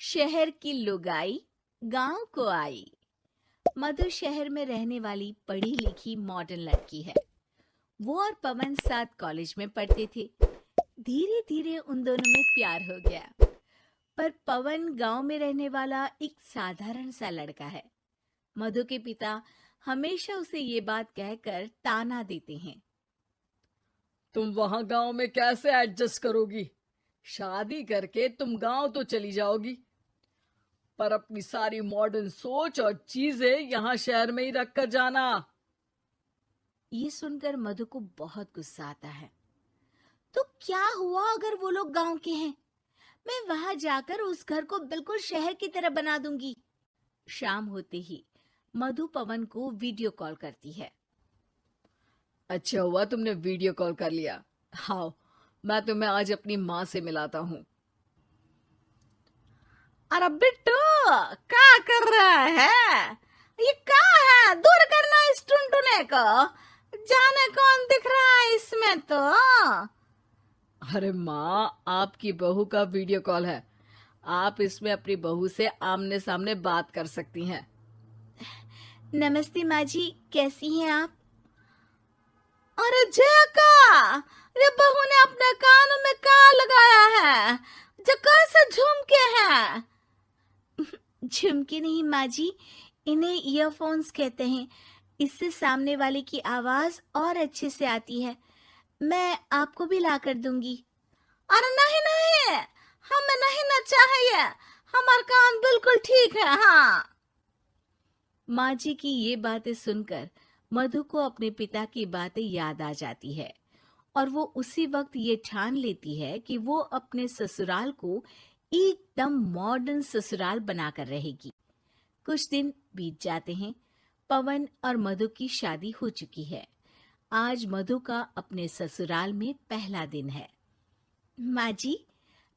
शहर की लुगाई गांव को आई। मधु शहर में रहने वाली पढ़ी लिखी मॉडर्न लड़की है। वो और पवन साथ कॉलेज में पढ़ते थे। धीरे धीरे उन दोनों में प्यार हो गया। पर पवन गांव में रहने वाला एक साधारण सा लड़का है। मधु के पिता हमेशा उसे ये बात कहकर ताना देते हैं। तुम वहां गांव में कैसे एडजस्ट करोगी? शादी करके तुम गांव तो चली जाओगी, पर अपनी सारी मॉडर्न सोच और चीजें यहाँ शहर में ही रख कर जाना। ये सुनकर मधु को बहुत गुस्सा आता है। तो क्या हुआ अगर वो लोग गांव के हैं? मैं वहां जाकर उस घर को बिल्कुल शहर की तरह बना दूंगी। शाम होते ही मधु पवन को वीडियो कॉल करती है। अच्छा हुआ तुमने वीडियो कॉल कर लिया। हाँ, मैं तुम्हें आज अपनी माँ से मिलाता हूँ। अरे बिट्टू, क्या कर रहा है? ये क्या है? दूर करना इस टुनटुने को। जाने कौन दिख रहा है इसमें तो। अरे माँ, आपकी बहू का वीडियो कॉल है। आप इसमें अपनी बहू से आमने सामने बात कर सकती हैं। नमस्ते माँ जी, कैसी हैं आप? अरे जका, ये बहू ने अपने कानों में क्या लगाया है? जो कैसे झुमके हैं? झुमके नहीं माँ जी, इन्हें ईयरफोन्स कहते हैं। इससे सामने वाले की आवाज और अच्छे से आती है। मैं आपको भी ला कर दूंगी। अरे नहीं नहीं, हमें नहीं ना चाहिए। हमारा कान बिल्कुल ठीक है। हाँ। माँ जी की ये बातें सुनकर मधु को अपने पिता की बातें याद आ जाती है और वो उसी वक्त ये ठान लेती है कि वो अपने ससुराल को एकदम मॉडर्न ससुराल बनाकर रहेगी। कुछ दिन बीत जाते हैं। पवन और मधु की शादी हो चुकी है। आज मधु का अपने ससुराल में पहला दिन है। माँ जी,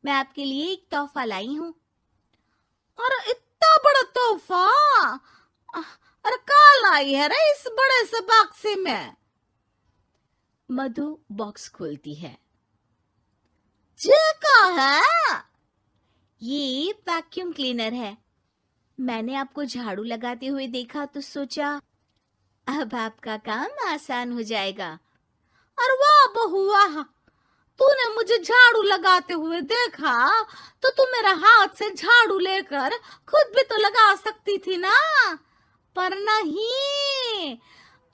मैं आपके लिए एक तोहफा लाई हूँ। और इतना बड़ा तोहफा? अरे क्या लाई है रे इस बड़े से बक्से में? मधु बॉक्स खोलती है। ये क्या है? ये वैक्यूम क्लीनर है। मैंने आपको झाड़ू लगाते हुए देखा तो सोचा अब आपका काम आसान हो जाएगा। अरे वाह बहू वाह, तूने मुझे झाड़ू लगाते हुए देखा तो तू मेरा हाथ से झाड़ू लेकर खुद भी तो लगा सकती थी ना। पर नहीं,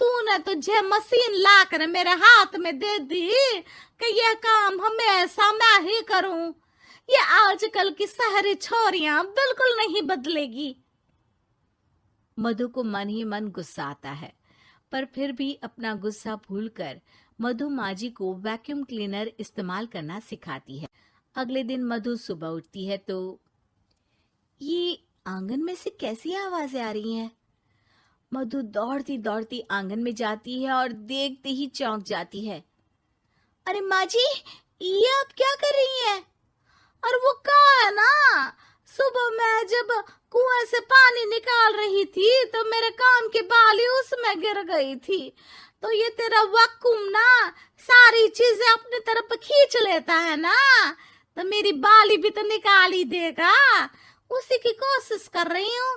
तूने तुझे मशीन लाकर मेरे हाथ में दे दी कि यह काम हमेशा मैं ही करूं। ये आजकल की शहरी छोरियां बिल्कुल नहीं बदलेगी। मधु को मन ही मन गुस्सा आता है, पर फिर भी अपना गुस्सा भूलकर मधु माँ जी को वैक्यूम क्लीनर इस्तेमाल करना सिखाती है। अगले दिन मधु सुबह उठती है तो ये आंगन में से कैसी आवाजें आ रही हैं? मधु दौड़ती दौड़ती आंगन में जाती है और देखते ही चौंक जाती है। अरे माँ जी, ये आप क्या कर रही हैं? और वो कहा है ना, सुबह मैं जब कुएं से पानी निकाल रही थी तो मेरे कान की बाली उसमें गिर गई थी। तो ये तेरा वैक्यूम ना सारी चीजें अपनी तरफ खींच लेता है ना, तो मेरी बाली भी तो निकाल ही देगा। उसी की कोशिश कर रही हूँ,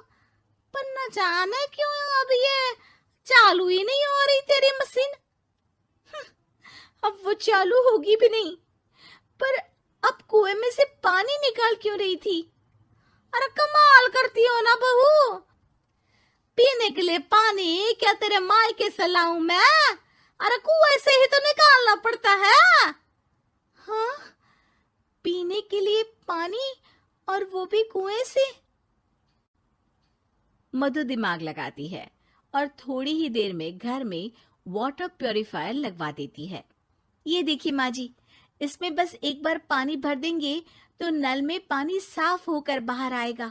पर न जाने क्यों अब ये चालू ही नहीं हो रही तेरी मशीन। अब वो चालू होगी भी नहीं। पर अब कुएं में से पानी निकाल क्यों रही थी? अरे कमाल करती हो ना बहू। पीने के लिए पानी क्या तेरे मायके से लाऊं मैं? अरे कुएं से ही तो निकालना पड़ता है। हाँ, पीने के लिए पानी, और वो भी कुएं से। मधु दिमाग लगाती है और थोड़ी ही देर में घर में वाटर प्यूरिफायर लगवा देती है। ये देखिए माँ जी, इसमें बस एक बार पानी भर देंगे तो नल में पानी साफ होकर बाहर आएगा।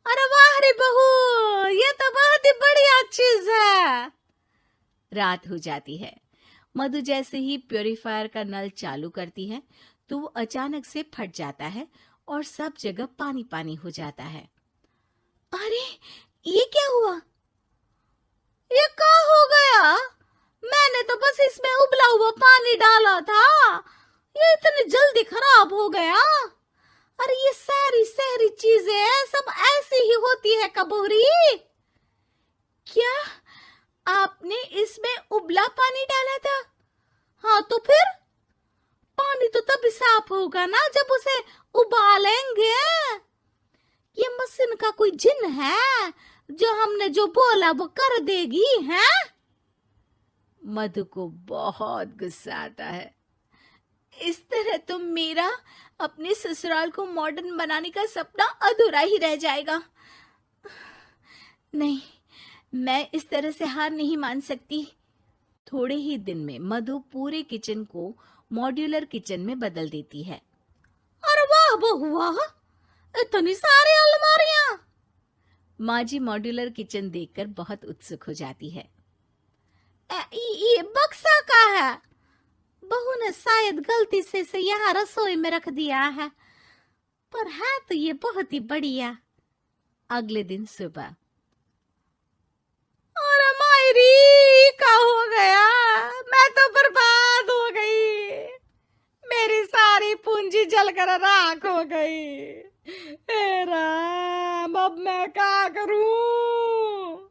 अरे वाह रे बहू, ये तो बहुत ही बढ़िया चीज है। रात हो जाती है। मधु जैसे ही प्यूरिफायर का नल चालू करती है तो वो अचानक से फट जाता है और सब जगह पानी पानी हो जाता है। अरे ये क्या हुआ? ये क्या हो गया? मैंने तो बस इसमें उबला हुआ पानी डाला था, ये इतनी जल्दी खराब हो गया। अरे ये सारी शहरी चीजें सब ऐसी ही होती है कबूरी। क्या आपने इसमें उबला पानी डाला था? हाँ तो फिर पानी तो तभी साफ होगा ना जब उसे उबालेंगे। ये मशीन का कोई जिन है जो हमने जो बोला वो कर देगी है? मधु को बहुत गुस्सा आता है। इस तरह तो मेरा अपने ससुराल को मॉडर्न बनाने का सपना अधूरा ही रह जाएगा। नहीं, मैं इस तरह से हार नहीं मान सकती। थोड़े ही दिन में मधु पूरे किचन को मॉड्यूलर किचन में बदल देती है। अरे वाह बहू वाह, इतनी सारी अलमारियां! माँ जी मॉड्यूलर किचन देखकर बहुत उत्सुक हो जाती है। ये बक्सा का है। बहू ने शायद गलती से इसे यहाँ रसोई में रख दिया है, पर है तो ये बहुत ही बढ़िया। अगले दिन सुबह, अरे मायरी क्या हो गया? मैं तो बर्बाद हो गई। मेरी सारी पूंजी जलकर राख हो गई। हे राम, अब मैं क्या करूं?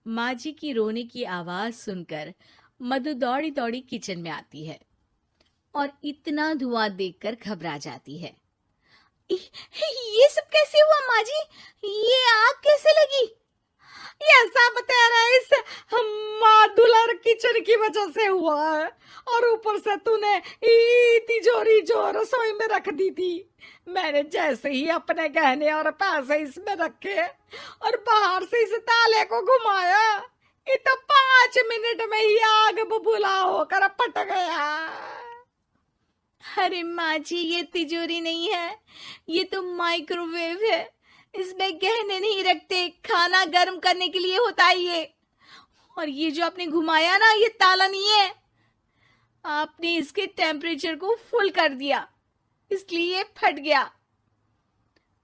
माँ जी की रोने की आवाज सुनकर मधु दौड़ी दौड़ी किचन में आती है और इतना धुआं देखकर घबरा जाती है। ये सब कैसे हुआ माँ जी? ये आग कैसे लगी? ये सब तेरा इस मॉड्यूलर किचन की वजह से हुआ है, और ऊपर से तूने तिजोरी जो रसोई में रख दी थी, मैंने जैसे ही अपने गहने और पैसे इसमें रखे और बाहर से इस ताले को घुमाया, ये तो 5 मिनट में ही आग बबूला होकर फट गया। अरे माँ जी, ये तिजोरी नहीं है, ये तो माइक्रोवेव है। इसमें गहने नहीं रखते, खाना गर्म करने के लिए होता है ये। और ये जो आपने घुमाया ना, ये ताला नहीं है, आपने इसके टेम्परेचर को फुल कर दिया, इसलिए ये फट गया।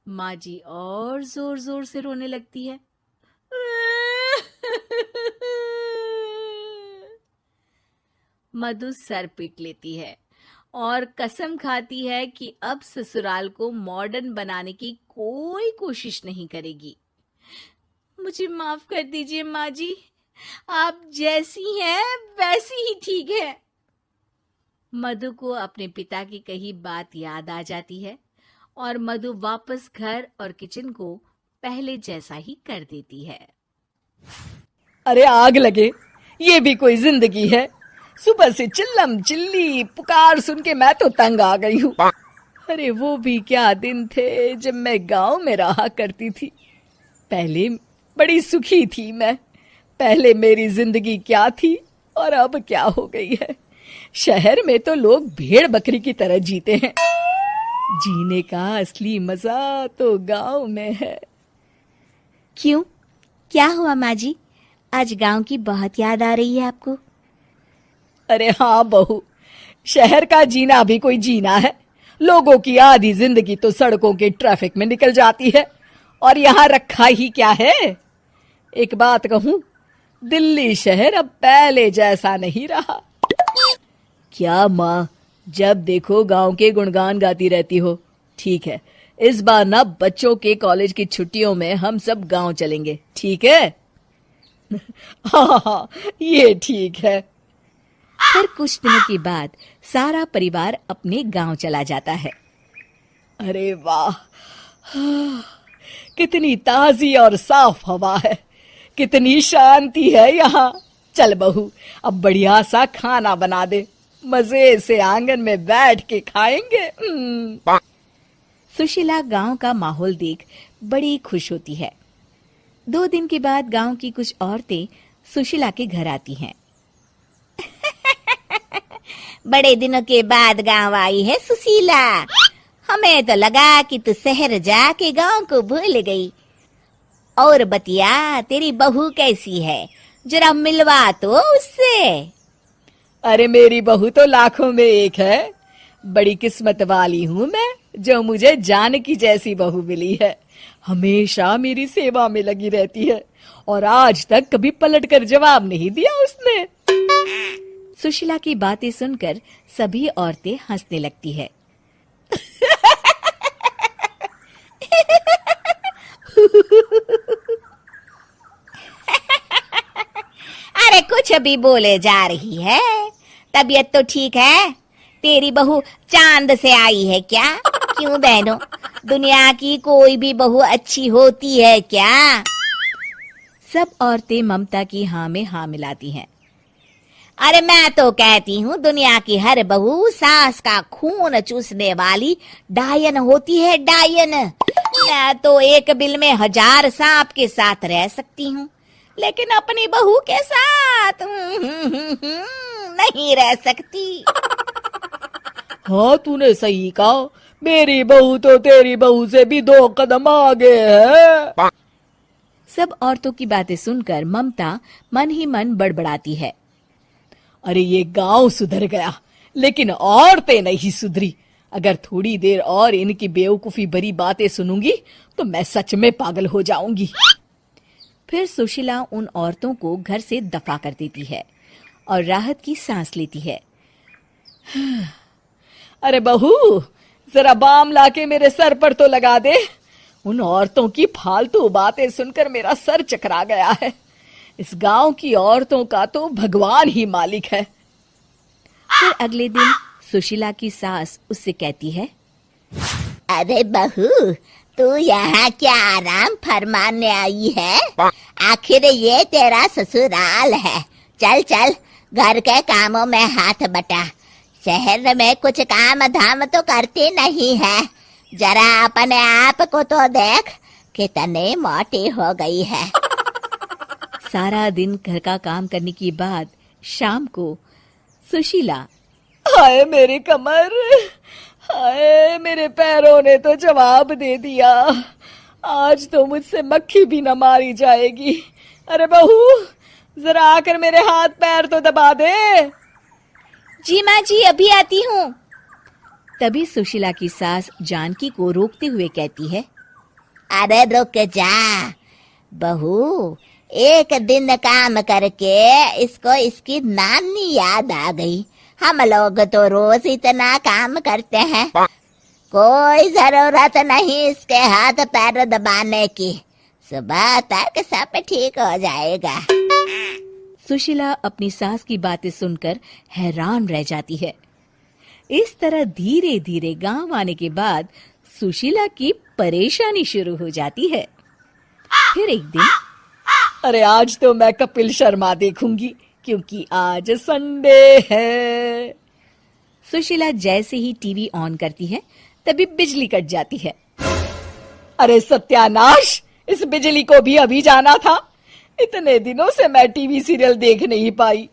माँ जी और जोर जोर से रोने लगती है। मधु सर पीट लेती है और कसम खाती है कि अब ससुराल को मॉडर्न बनाने की कोई कोशिश नहीं करेगी। मुझे माफ कर दीजिए माँ जी, आप जैसी हैं वैसी ही ठीक है। मधु को अपने पिता की कही बात याद आ जाती है और मधु वापस घर और किचन को पहले जैसा ही कर देती है। अरे आग लगे, ये भी कोई जिंदगी है? सुबह से चिल्लम चिल्ली पुकार सुन के मैं तो तंग आ गई हूँ। अरे वो भी क्या दिन थे जब मैं गांव में रहा करती थी। पहले बड़ी सुखी थी मैं। पहले मेरी जिंदगी क्या थी और अब क्या हो गई है। शहर में तो लोग भेड़ बकरी की तरह जीते हैं। जीने का असली मजा तो गांव में है। क्यों, क्या हुआ माँ जी? आज गांव की बहुत याद आ रही है आपको? अरे हाँ बहू, शहर का जीना भी कोई जीना है। लोगों की आधी जिंदगी तो सड़कों के ट्रैफिक में निकल जाती है, और यहाँ रखा ही क्या है। एक बात कहूँ, दिल्ली शहर अब पहले जैसा नहीं रहा। क्या माँ, जब देखो गांव के गुणगान गाती रहती हो। ठीक है, इस बार ना बच्चों के कॉलेज की छुट्टियों में हम सब गांव चलेंगे, ठीक है? हाँ, ये ठीक है। फिर कुछ दिनों के बाद सारा परिवार अपने गांव चला जाता है। अरे वाह, कितनी ताजी और साफ हवा है, कितनी शांति है यहाँ। चल बहू, अब बढ़िया सा खाना बना दे, मजे से आंगन में बैठ के खाएंगे। सुशीला गांव का माहौल देख बड़ी खुश होती है। 2 दिन के बाद गांव की कुछ औरतें सुशीला के घर आती हैं। बड़े दिनों के बाद गांव आई है सुशीला। हमें तो लगा कि तू शहर जाके गांव को भूल गई। और बतिया, तेरी बहू कैसी है? जरा मिलवा तो उससे। अरे मेरी बहू तो लाखों में एक है। बड़ी किस्मत वाली हूँ मैं जो मुझे जानकी जैसी बहू मिली है। हमेशा मेरी सेवा में लगी रहती है और आज तक कभी पलटकर जवाब नहीं दिया उसने। सुशीला की बातें सुनकर सभी औरतें हंसने लगती है। कुछ भी बोले जा रही है। तबीयत तो ठीक है? तेरी बहू चांद से आई है क्या? क्यों बहनों, दुनिया की कोई भी बहू अच्छी होती है क्या? सब औरतें ममता की हाँ में हाँ मिलाती हैं। अरे मैं तो कहती हूँ दुनिया की हर बहू सास का खून चूसने वाली डायन होती है, डायन। मैं तो एक बिल में 1000 सांप के साथ रह सकती हूँ, लेकिन अपनी बहू के साथ नहीं रह सकती। हाँ, तूने सही कहा। मेरी बहू तो तेरी बहू से भी 2 कदम आगे है। सब औरतों की बातें सुनकर ममता मन ही मन बड़बड़ाती है। अरे ये गांव सुधर गया, लेकिन औरतें नहीं सुधरी। अगर थोड़ी देर और इनकी बेवकूफी भरी बातें सुनूंगी तो मैं सच में पागल हो जाऊंगी। फिर सुशीला उन औरतों को घर से दफा कर देती है और राहत की सांस लेती है। अरे बहू, जरा बाम लाके मेरे सर पर तो लगा दे। उन औरतों की फालतू बातें सुनकर मेरा सर चकरा गया है। इस गांव की औरतों का तो भगवान ही मालिक है। फिर अगले दिन सुशीला की सास उससे कहती है, अरे बहू, तू यहाँ क्या आराम फरमाने आई है? आखिर ये तेरा ससुराल है। चल चल, घर के कामों में हाथ बटा। शहर में कुछ काम धाम तो करती नहीं है। जरा अपने आप को तो देख, कितनी मोटी हो गई है। सारा दिन घर का काम करने के बाद शाम को सुशीला, हाय मेरी कमर, हाय मेरे पैरों ने तो जवाब दे दिया। आज तो मुझसे मक्खी भी न मारी जाएगी। अरे बहू, जरा आकर मेरे हाथ पैर तो दबा दे। जी माँ जी, अभी आती हूँ। तभी सुशीला की सास जानकी को रोकते हुए कहती है, अरे रुक जा बहू, एक दिन काम करके इसको इसकी नानी याद आ गई। हम लोग तो रोज इतना काम करते हैं, कोई जरूरत नहीं इसके हाथ पैर दबाने की। सुबह तक सब ठीक हो जाएगा। सुशीला अपनी सास की बातें सुनकर हैरान रह जाती है। इस तरह धीरे धीरे गांव आने के बाद सुशीला की परेशानी शुरू हो जाती है। फिर एक दिन, अरे आज तो मैं कपिल शर्मा देखूंगी, क्योंकि आज संडे है। सुशीला जैसे ही टीवी ऑन करती है तभी बिजली कट जाती है। अरे सत्यानाश, इस बिजली को भी अभी जाना था। इतने दिनों से मैं टीवी सीरियल देख नहीं पाई।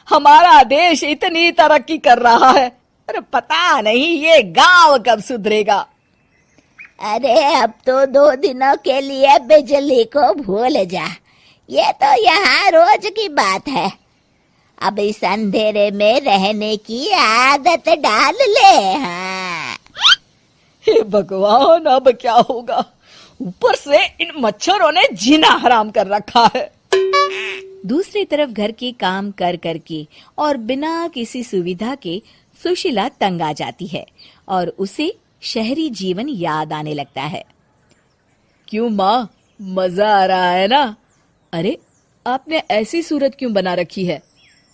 हमारा देश इतनी तरक्की कर रहा है, अरे पता नहीं ये गांव कब सुधरेगा। अरे अब तो 2 दिनों के लिए बिजली को भूल जा, ये तो यहाँ रोज की बात है। अब इस अंधेरे में रहने की आदत डाल ले। हाँ। हे भगवान, अब क्या होगा? ऊपर से इन मच्छरों ने जीना हराम कर रखा है। दूसरी तरफ घर के काम कर करके और बिना किसी सुविधा के सुशीला तंग आ जाती है और उसे शहरी जीवन याद आने लगता है। क्यों माँ, मजा आ रहा है ना? अरे आपने ऐसी सूरत क्यों बना रखी है?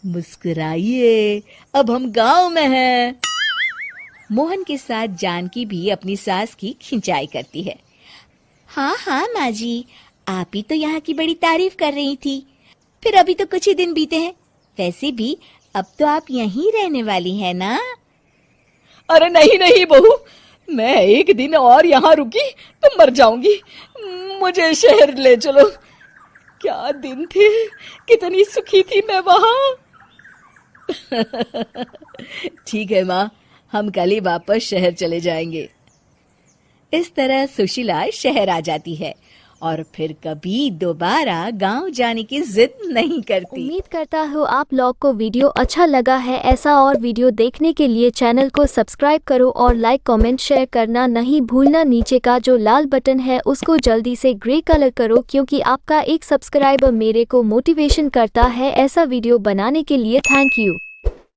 मुस्कुराइए, अब हम गांव में हैं। मोहन के साथ जानकी भी अपनी सास की खिंचाई करती है। हाँ हाँ माँ जी, आप ही तो यहाँ की बड़ी तारीफ कर रही थी। फिर अभी तो कुछ ही दिन बीते हैं, वैसे भी अब तो आप यहीं रहने वाली हैं ना? अरे नहीं नहीं बहू, मैं एक दिन और यहाँ रुकी तो मर जाऊंगी। मुझे शहर ले चलो। क्या दिन थे, कितनी सुखी थी मैं वहाँ। ठीक है माँ, हम कल ही वापस शहर चले जाएंगे। इस तरह सुशीला शहर आ जाती है और फिर कभी दोबारा गांव जाने की जिद नहीं करती। उम्मीद करता हूँ आप लोग को वीडियो अच्छा लगा है। ऐसा और वीडियो देखने के लिए चैनल को सब्सक्राइब करो और लाइक कमेंट शेयर करना नहीं भूलना। नीचे का जो लाल बटन है उसको जल्दी से ग्रे कलर करो, क्योंकि आपका एक सब्सक्राइबर मेरे को मोटिवेशन करता है ऐसा वीडियो बनाने के लिए। Thank you.